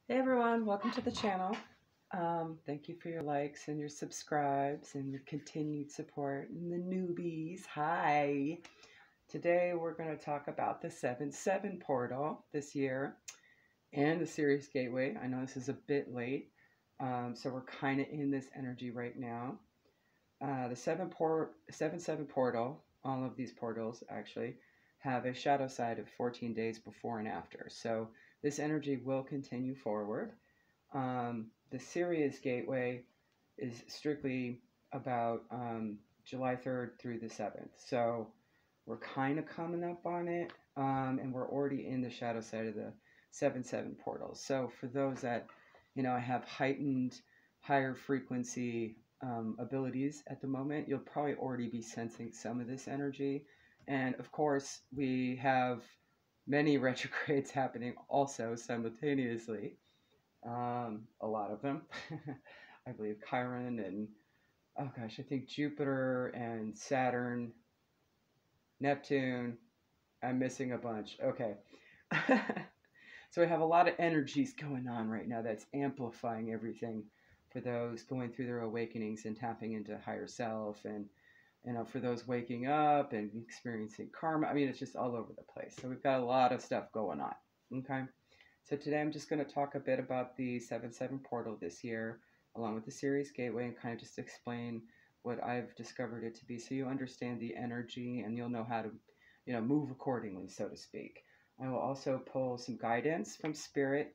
Hey everyone, welcome to the channel. Thank you for your likes and your subscribes and your continued support. And the newbies, hi. Today we're going to talk about the 7-7 portal this year and the Sirius Gateway. I know this is a bit late, so we're kind of in this energy right now. The 7-7 portal, all of these portals actually, have a shadow side of 14 days before and after. So this energy will continue forward. The Sirius Gateway is strictly about July 3rd through the 7th. So we're kind of coming up on it, and we're already in the shadow side of the 7-7 portal. So for those that, have heightened, higher frequency abilities at the moment, you'll probably already be sensing some of this energy. And of course, we have many retrogrades happening also simultaneously. A lot of them. I believe Chiron and, oh gosh, I think Jupiter and Saturn, Neptune. I'm missing a bunch. Okay. So we have a lot of energies going on right now that's amplifying everything for those going through their awakenings and tapping into higher self, and for those waking up and experiencing karma. I mean, it's just all over the place. So we've got a lot of stuff going on. Okay. So today I'm just going to talk a bit about the 7-7 portal this year, along with the Sirius Gateway, and kind of just explain what I've discovered it to be, so you understand the energy and you'll know how to, move accordingly, so to speak. I will also pull some guidance from Spirit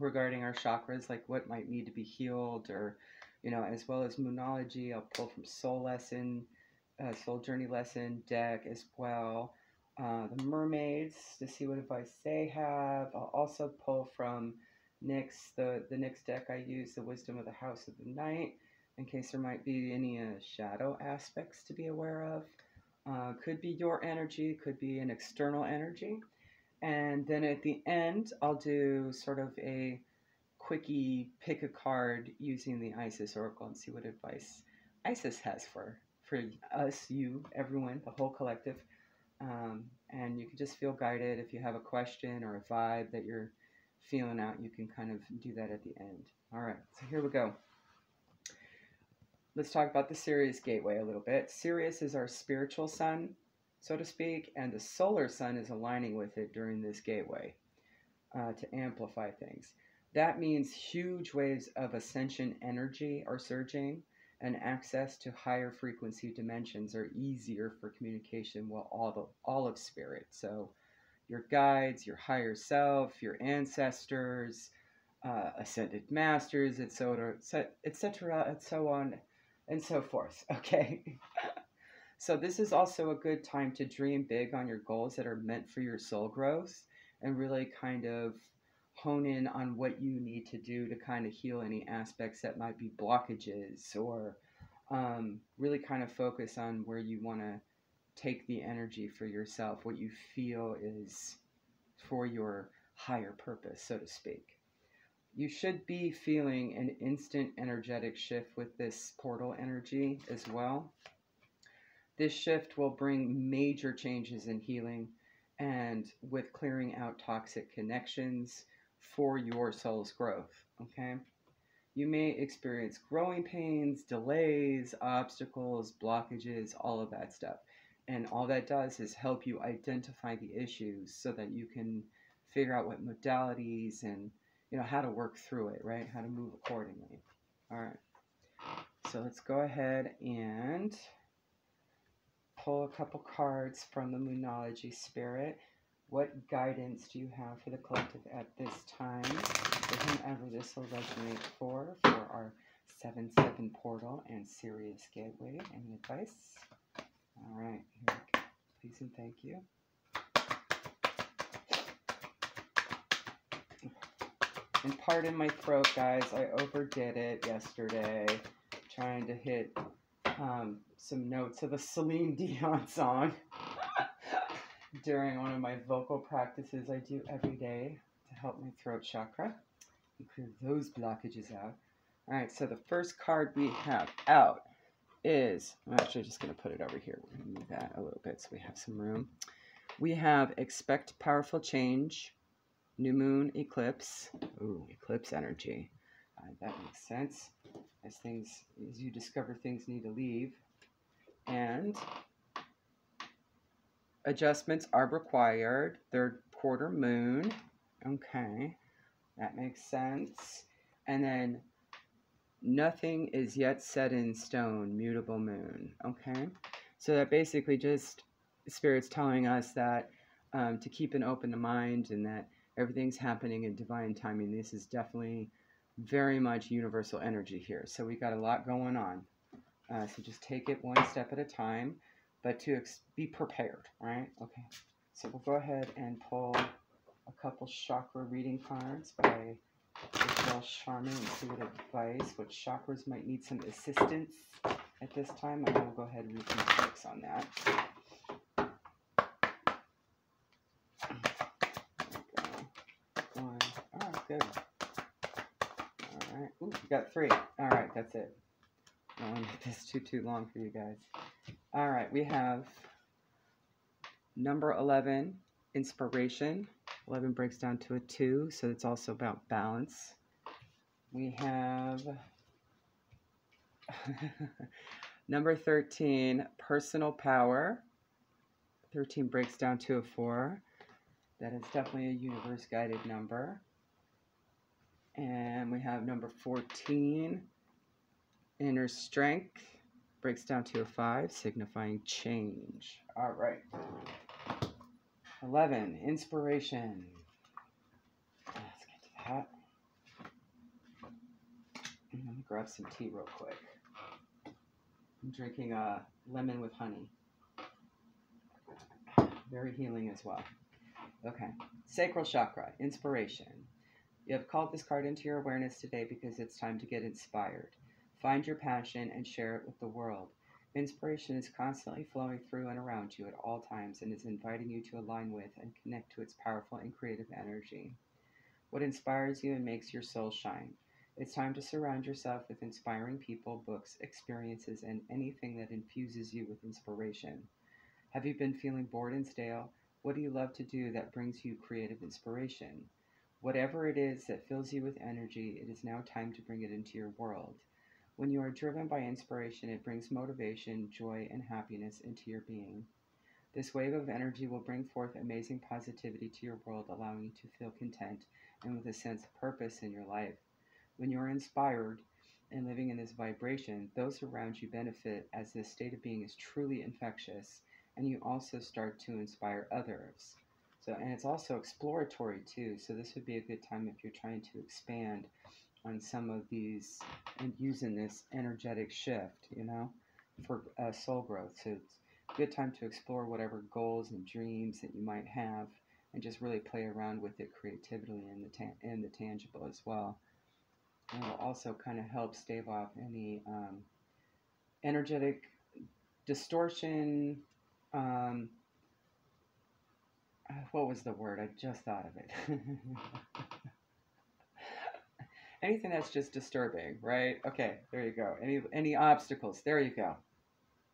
regarding our chakras, like what might need to be healed, or, as well as Moonology. I'll pull from Soul Journey Lesson deck as well. The mermaids to see what advice they have. I'll also pull from Nyx, the Nyx deck I use, the Wisdom of the House of the Night, in case there might be any shadow aspects to be aware of. Could be your energy, could be an external energy. And then at the end, I'll do sort of a quickie pick a card using the Isis Oracle and see what advice Isis has for us, you, everyone, the whole collective. And you can just feel guided. If you have a question or a vibe that you're feeling out, you can kind of do that at the end. All right, so here we go. Let's talk about the Sirius Gateway a little bit. Sirius is our spiritual sun, so to speak, and the solar sun is aligning with it during this gateway to amplify things. That means huge waves of ascension energy are surging, and access to higher frequency dimensions are easier for communication with all of spirit. So your guides, your higher self, your ancestors, ascended masters, etc., and so on and so forth. Okay. So this is also a good time to dream big on your goals that are meant for your soul growth, and really kind of hone in on what you need to do to kind of heal any aspects that might be blockages, or really kind of focus on where you want to take the energy for yourself, what you feel is for your higher purpose, so to speak. You should be feeling an instant energetic shift with this portal energy as well. This shift will bring major changes in healing and with clearing out toxic connections for your soul's growth, okay? You may experience growing pains, delays, obstacles, blockages, all of that stuff. And all that does is help you identify the issues so that you can figure out what modalities and, how to work through it, right? How to move accordingly. All right. So let's go ahead and pull a couple cards from the Moonology Spirit. What guidance do you have for the collective at this time? For whomever this will resonate for our 7-7 portal and Sirius Gateway. Any advice? All right, here we go. Please and thank you. And pardon my throat, guys. I overdid it yesterday, trying to hit some notes of a Celine Dion song during one of my vocal practices I do every day to help my throat chakra and clear those blockages out. All right, so the first card we have out is, I'm actually just going to put it over here. We're going to move that a little bit so we have some room. We have Expect Powerful Change, New moon eclipse. Ooh, eclipse energy. That makes sense. As you discover things need to leave. And adjustments are required. Third quarter moon. Okay, that makes sense. And then nothing is yet set in stone, mutable moon. Okay, so that basically just Spirit's telling us that to keep an open mind and that everything's happening in divine timing. This is definitely very much universal energy here. So we got a lot going on. So just take it one step at a time, but to be prepared, right? Okay, so we'll go ahead and pull a couple chakra reading cards by Michelle Sharman and see what chakras might need some assistance at this time. And we'll go ahead and read some sticks on that. There we go. One. All right, good. All right. Ooh, you got 3. All right, that's it. I don't want to make this too long for you guys. All right, we have number 11, inspiration. 11 breaks down to a 2, so it's also about balance. We have number 13, personal power. 13 breaks down to a 4. That is definitely a universe-guided number. And we have number 14, inner strength. Breaks down to a 5, signifying change. All right. 11, inspiration. Let's get to that. Let me grab some tea real quick. I'm drinking lemon with honey. Very healing as well. Okay. Sacral chakra, inspiration. You have called this card into your awareness today because it's time to get inspired. Find your passion and share it with the world. Inspiration is constantly flowing through and around you at all times and is inviting you to align with and connect to its powerful and creative energy. What inspires you and makes your soul shine? It's time to surround yourself with inspiring people, books, experiences, and anything that infuses you with inspiration. Have you been feeling bored and stale? What do you love to do that brings you creative inspiration? Whatever it is that fills you with energy, it is now time to bring it into your world. When you are driven by inspiration, it brings motivation, joy, and happiness into your being. This wave of energy will bring forth amazing positivity to your world, allowing you to feel content and with a sense of purpose in your life. When you are inspired and living in this vibration, those around you benefit as this state of being is truly infectious, and you also start to inspire others. And it's also exploratory too, so this would be a good time if you're trying to expand on some of these and using this energetic shift, for soul growth. So it's a good time to explore whatever goals and dreams that you might have and just really play around with it creatively in the tangible as well. And it will also kind of help stave off any energetic distortion. What was the word? I just thought of it. Anything that's just disturbing, right? Okay, there you go. Any obstacles? There you go.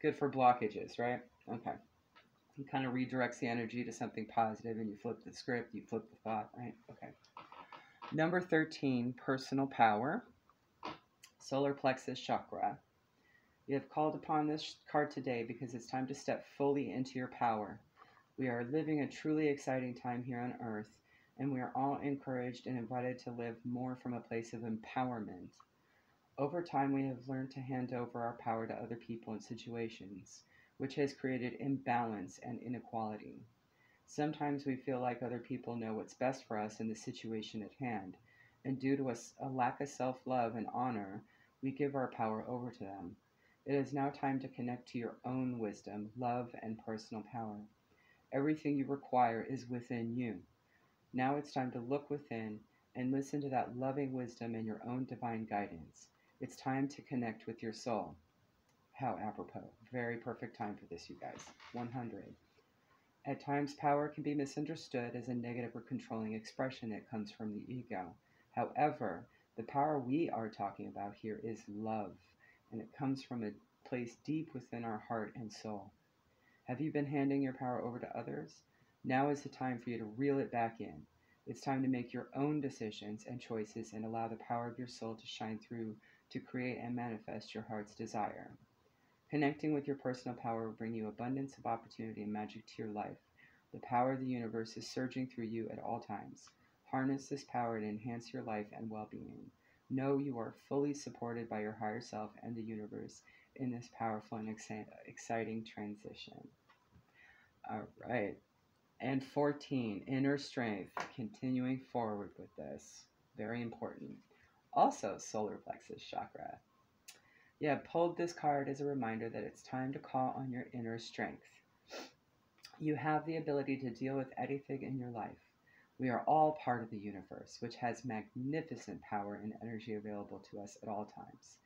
Good for blockages, right? Okay. It kind of redirects the energy to something positive, and you flip the script, you flip the thought, right? Okay. Number 13, personal power. Solar plexus chakra. You have called upon this card today because it's time to step fully into your power. We are living a truly exciting time here on Earth, and we are all encouraged and invited to live more from a place of empowerment. Over time, we have learned to hand over our power to other people and situations, which has created imbalance and inequality. Sometimes we feel like other people know what's best for us in the situation at hand, and due to a lack of self-love and honor, we give our power over to them. It is now time to connect to your own wisdom, love, and personal power. Everything you require is within you. Now it's time to look within and listen to that loving wisdom and your own divine guidance. It's time to connect with your soul. How apropos. Very perfect time for this, you guys. 100. At times, power can be misunderstood as a negative or controlling expression that comes from the ego. However, the power we are talking about here is love, and it comes from a place deep within our heart and soul. Have you been handing your power over to others? Now is the time for you to reel it back in. It's time to make your own decisions and choices and allow the power of your soul to shine through to create and manifest your heart's desire. Connecting with your personal power will bring you abundance of opportunity and magic to your life. The power of the universe is surging through you at all times. Harness this power to enhance your life and well-being. Know you are fully supported by your higher self and the universe in this powerful and exciting transition. All right. And 14, inner strength. Continuing forward with this. Very important. Also, solar plexus chakra. Yeah, pulled this card as a reminder that it's time to call on your inner strength. You have the ability to deal with anything in your life. We are all part of the universe, which has magnificent power and energy available to us at all times.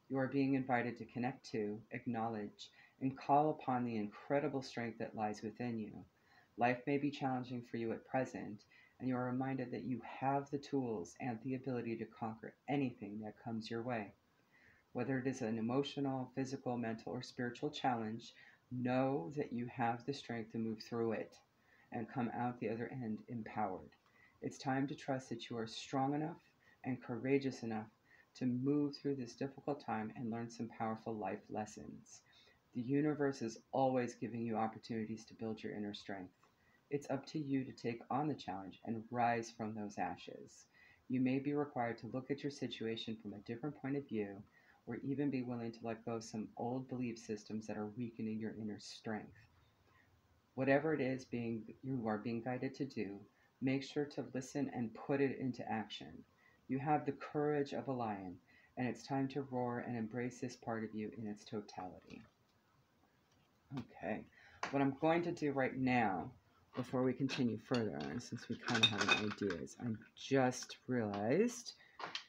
You are being invited to connect to, acknowledge, and call upon the incredible strength that lies within you. Life may be challenging for you at present, and you are reminded that you have the tools and the ability to conquer anything that comes your way. Whether it is an emotional, physical, mental, or spiritual challenge, know that you have the strength to move through it and come out the other end empowered. It's time to trust that you are strong enough and courageous enough to move through this difficult time and learn some powerful life lessons. The universe is always giving you opportunities to build your inner strength. It's up to you to take on the challenge and rise from those ashes. You may be required to look at your situation from a different point of view, or even be willing to let go of some old belief systems that are weakening your inner strength. Whatever it is you are being guided to do, make sure to listen and put it into action. You have the courage of a lion, and it's time to roar and embrace this part of you in its totality. Okay, what I'm going to do right now, before we continue further on, since we kind of have an idea, is I just realized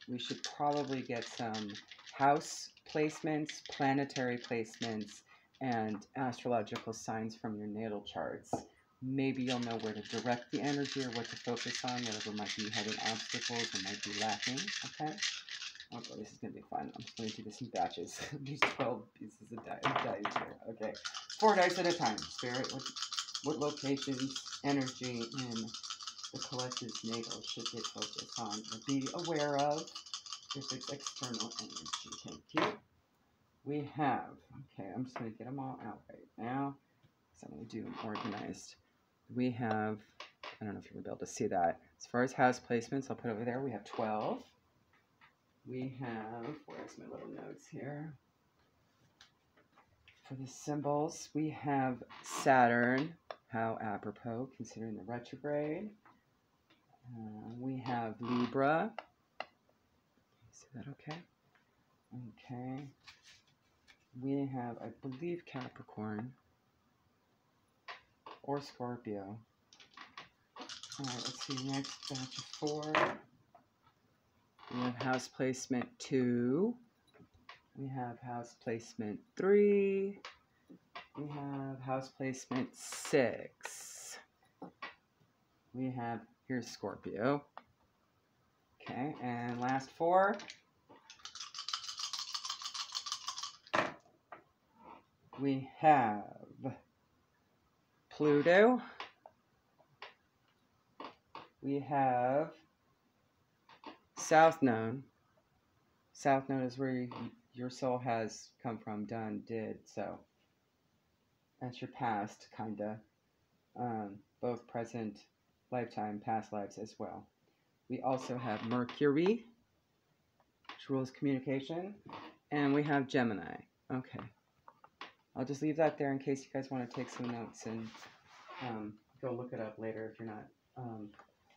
we should probably get some house placements, planetary placements, and astrological signs from your natal charts. Maybe you'll know where to direct the energy or what to focus on, whatever might be having obstacles or might be lacking, okay? Okay, this is going to be fun. I'm just going to do this in batches. These 12 pieces of dice here. Okay, 4 dice at a time. Spirit, what locations, energy in the collective's natal should they focus on or be aware of if it's external energy? Thank you. We have, okay, I'm just going to get them all out right now because I'm going to do them organized. We have, I don't know if you're going to be able to see that. As far as house placements, I'll put over there. We have 12. We have, where's my little notes here? For the symbols, we have Saturn. How apropos, considering the retrograde. We have Libra. Is that okay? Okay. We have, I believe, Capricorn or Scorpio. All right, let's see, next batch of 4. We have house placement 2. We have house placement 3. We have house placement 6. We have, here's Scorpio. Okay, and last 4. We have Pluto. We have South Node. South Node is where your soul has come from, done, did, so that's your past, kinda. Both present, lifetime, past lives as well. We also have Mercury, which rules communication, and we have Gemini. Okay. I'll just leave that there in case you guys want to take some notes and go look it up later if you're not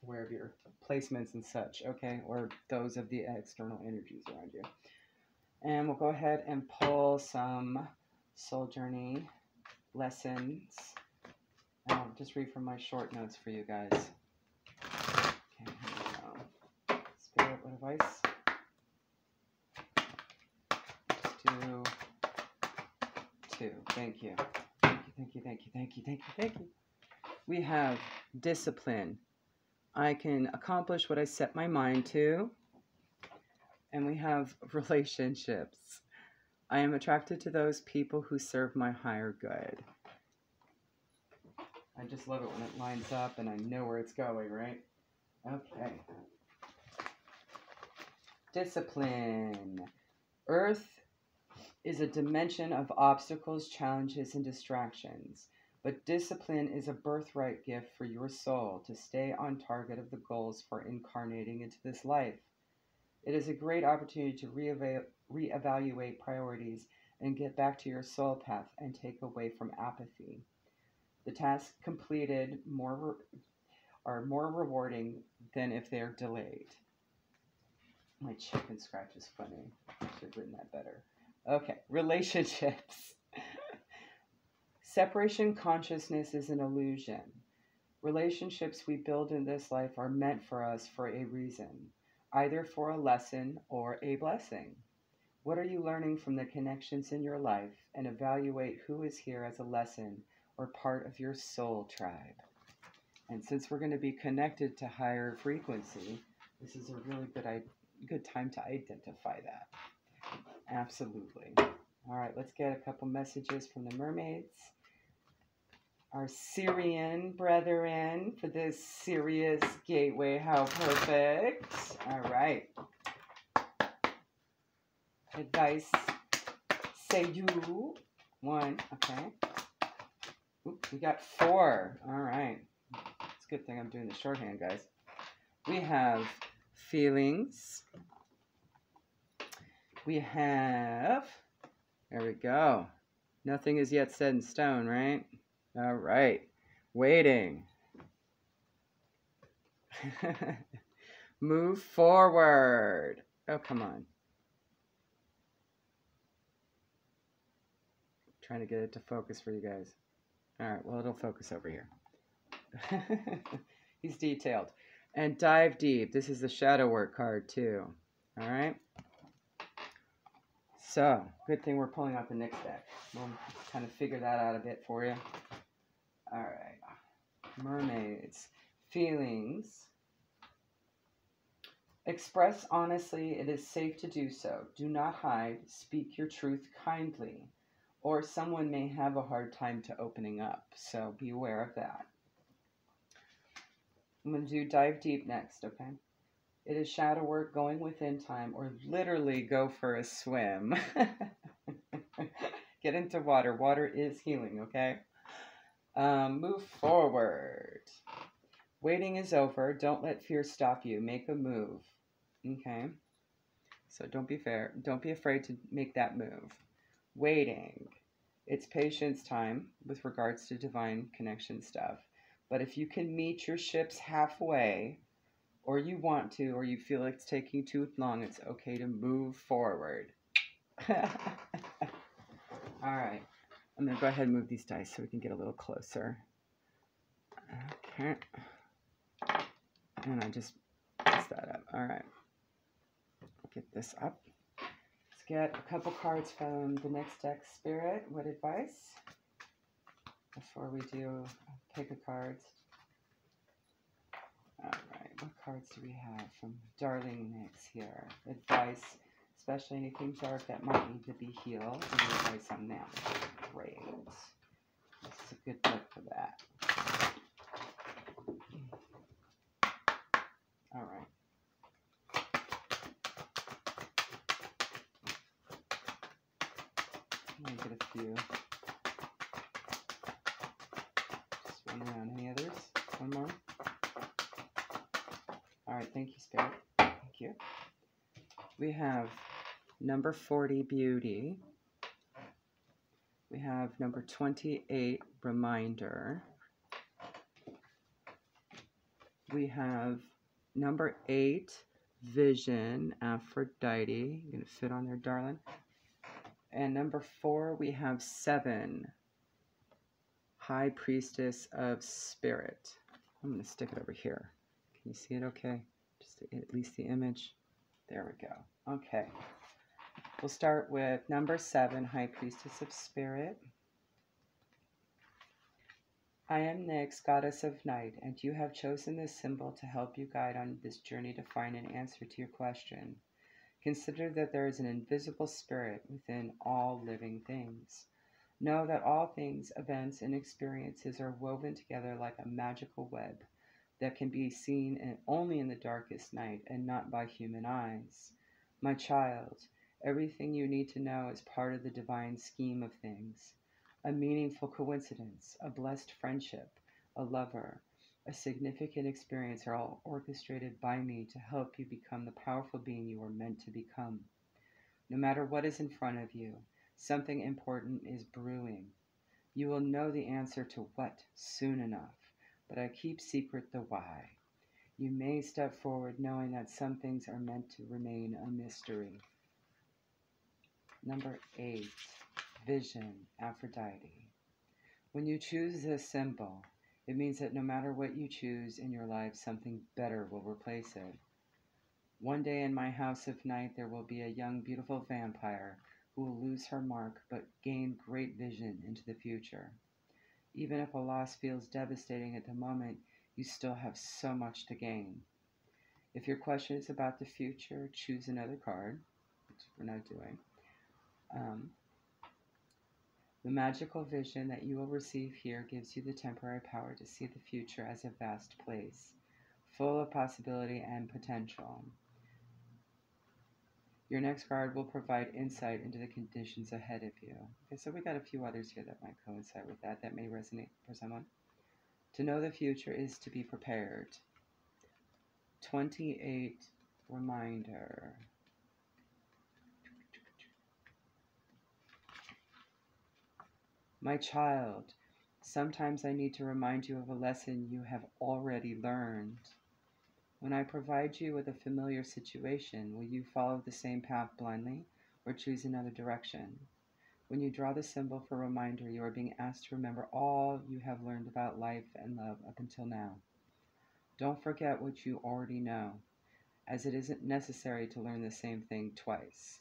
aware of your placements and such, okay? Or those of the external energies around you. And we'll go ahead and pull some soul journey lessons. And I'll just read from my short notes for you guys. Okay, here we go. Spirit, what advice? Let's do 2. Thank you. Thank you, thank you, thank you, thank you, thank you, thank you. We have discipline. I can accomplish what I set my mind to. And we have relationships. I am attracted to those people who serve my higher good. I just love it when it lines up and I know where it's going, right? Okay. Discipline. Earth is a dimension of obstacles, challenges, and distractions. But discipline is a birthright gift for your soul to stay on target of the goals for incarnating into this life. It is a great opportunity to reevaluate priorities and get back to your soul path and take away from apathy. The tasks completed are more rewarding than if they're delayed. My chicken scratch is funny. I should have written that better. Okay, relationships. Separation consciousness is an illusion. Relationships we build in this life are meant for us for a reason, either for a lesson or a blessing. What are you learning from the connections in your life, and evaluate who is here as a lesson or part of your soul tribe. And since we're going to be connected to higher frequency, this is a really good time to identify that. Absolutely. All right, let's get a couple messages from the mermaids. Our Syrian brethren for this Sirius Gateway. How perfect. All right. Advice. Say you. 1. Okay. Oop, we got 4. All right. It's a good thing I'm doing the shorthand, guys. We have feelings. We have, there we go. Nothing is yet set in stone, right? All right. Waiting. Move forward. Oh, come on. Trying to get it to focus for you guys. All right, well, it'll focus over here. He's detailed. And dive deep. This is the shadow work card, too. All right. So, good thing we're pulling out the next deck. We'll kind of figure that out a bit for you. All right. Mermaids. Feelings. Express honestly. It is safe to do so. Do not hide. Speak your truth kindly. Or someone may have a hard time to opening up. So, be aware of that. I'm going to do dive deep next, okay? It is shadow work, going within time, or literally go for a swim. Get into water. Water is healing, okay? Move forward. Waiting is over. Don't let fear stop you. Make a move, okay? So don't be afraid to make that move. Waiting. It's patience time with regards to divine connection stuff. But if you can meet your ships halfway, or you want to, or you feel like it's taking too long, it's okay to move forward. All right. I'm going to go ahead and move these dice so we can get a little closer. Okay. And I just messed that up. All right. Get this up. Let's get a couple cards from the next deck, Spirit. What advice? Before we do pick a cards. All right, what cards do we have from Darling Mix here? Advice, especially anything dark that might need to be healed. Any advice on that? Great. This is a good book for that. All right. I'm going to get a few. Just one around. Any others? One more? All right, thank you, Spirit. Thank you. We have number 40, Beauty. We have number 28, Reminder. We have number 8, Vision, Aphrodite. You're going to fit on there, darling. And number 4, we have 7, High Priestess of Spirit. I'm going to stick it over here. Can you see it okay? Just at least the image. There we go. Okay. We'll start with number 7, High Priestess of Spirit. I am Nyx, Goddess of Night, and you have chosen this symbol to help you guide on this journey to find an answer to your question. Consider that there is an invisible spirit within all living things. Know that all things, events, and experiences are woven together like a magical web. that can be seen only in the darkest night and not by human eyes. My child, everything you need to know is part of the divine scheme of things. A meaningful coincidence, a blessed friendship, a lover, a significant experience are all orchestrated by me to help you become the powerful being you are meant to become. No matter what is in front of you, something important is brewing. You will know the answer to what soon enough, but I keep secret the why. You may step forward knowing that some things are meant to remain a mystery. Number 8, Vision, Aphrodite. When you choose this symbol, it means that no matter what you choose in your life, something better will replace it. One day in my house of night, there will be a young, beautiful vampire who will lose her mark but gain great vision into the future. Even if a loss feels devastating at the moment, you still have so much to gain. If your question is about the future, choose another card, which we're not doing. The magical vision that you will receive here gives you the temporary power to see the future as a vast place, full of possibility and potential. Your next card will provide insight into the conditions ahead of you. Okay, so we got a few others here that might coincide with that may resonate for someone. To know the future is to be prepared. 28, reminder. My child, sometimes I need to remind you of a lesson you have already learned. When I provide you with a familiar situation, will you follow the same path blindly or choose another direction? When you draw the symbol for reminder, you are being asked to remember all you have learned about life and love up until now. Don't forget what you already know, as it isn't necessary to learn the same thing twice.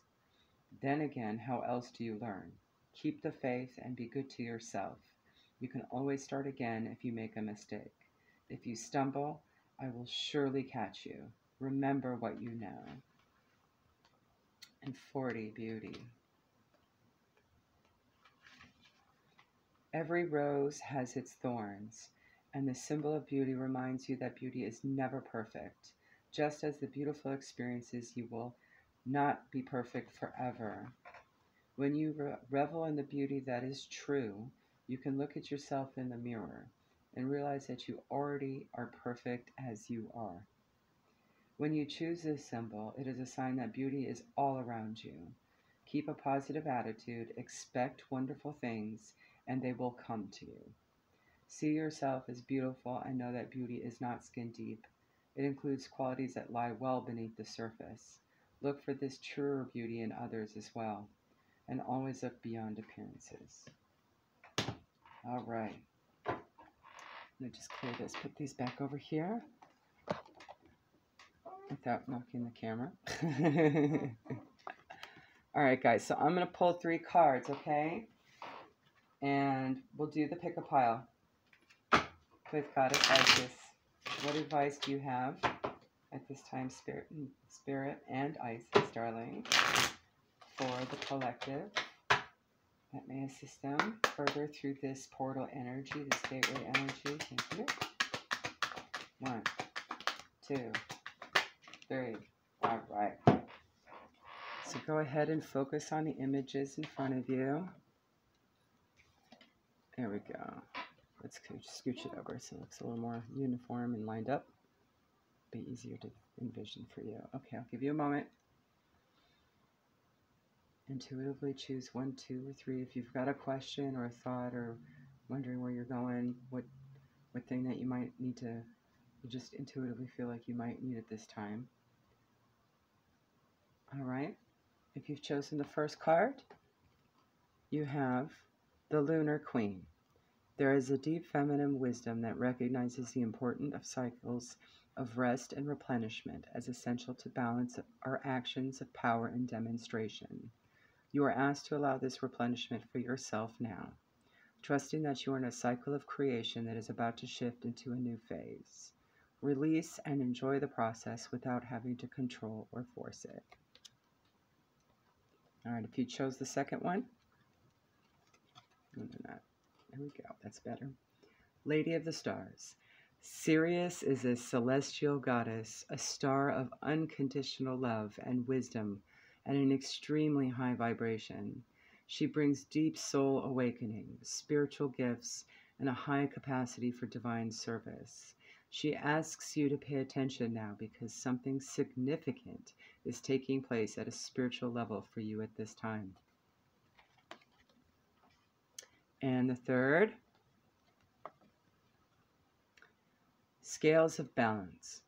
Then again, how else do you learn? Keep the faith and be good to yourself. You can always start again if you make a mistake. If you stumble, I will surely catch you. Remember what you know. And 40, beauty. Every rose has its thorns, and the symbol of beauty reminds you that beauty is never perfect. Just as the beautiful experiences, you will not be perfect forever. When you revel in the beauty that is true, you can look at yourself in the mirror and realize that you already are perfect as you are. When you choose this symbol, it is a sign that beauty is all around you. Keep a positive attitude, expect wonderful things, and they will come to you. See yourself as beautiful and know that beauty is not skin deep. It includes qualities that lie well beneath the surface. Look for this truer beauty in others as well, and always look beyond appearances. All right. Let me just clear this, put these back over here without knocking the camera. All right, guys, so I'm going to pull 3 cards, okay? And we'll do the pick a pile with Goddess Isis. What advice do you have at this time, Spirit and Isis, darling, for the collective that may assist them further through this portal energy, this gateway energy? Thank you. 1, 2, 3. All right. So go ahead and focus on the images in front of you. There we go. Let's scooch it over so it looks a little more uniform and lined up. Be easier to envision for you. Okay, I'll give you a moment. Intuitively choose 1, 2, or 3. If you've got a question or a thought or wondering where you're going, what thing that you might need to, you just intuitively feel like you might need at this time. All right. If you've chosen the first card, you have the Lunar Queen. There is a deep feminine wisdom that recognizes the importance of cycles of rest and replenishment as essential to balance our actions of power and demonstration. You are asked to allow this replenishment for yourself now, trusting that you are in a cycle of creation that is about to shift into a new phase. Release and enjoy the process without having to control or force it. All right, if you chose the second one, there we go, that's better. Lady of the Stars. Sirius is a celestial goddess, a star of unconditional love and wisdom, and an extremely high vibration. She brings deep soul awakening, spiritual gifts, and a high capacity for divine service. She asks you to pay attention now because something significant is taking place at a spiritual level for you at this time. And the third, scales of balance.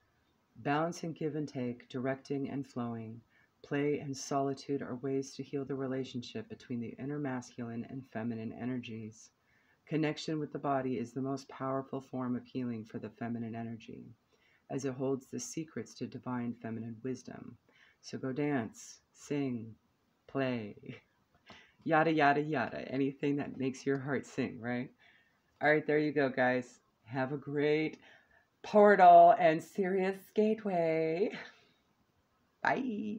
Balancing give and take, directing and flowing, play and solitude are ways to heal the relationship between the inner masculine and feminine energies. Connection with the body is the most powerful form of healing for the feminine energy, as it holds the secrets to divine feminine wisdom. So go dance, sing, play, yada, yada, yada. Anything that makes your heart sing, right? All right, there you go, guys. Have a great portal and Sirius Gateway. Bye.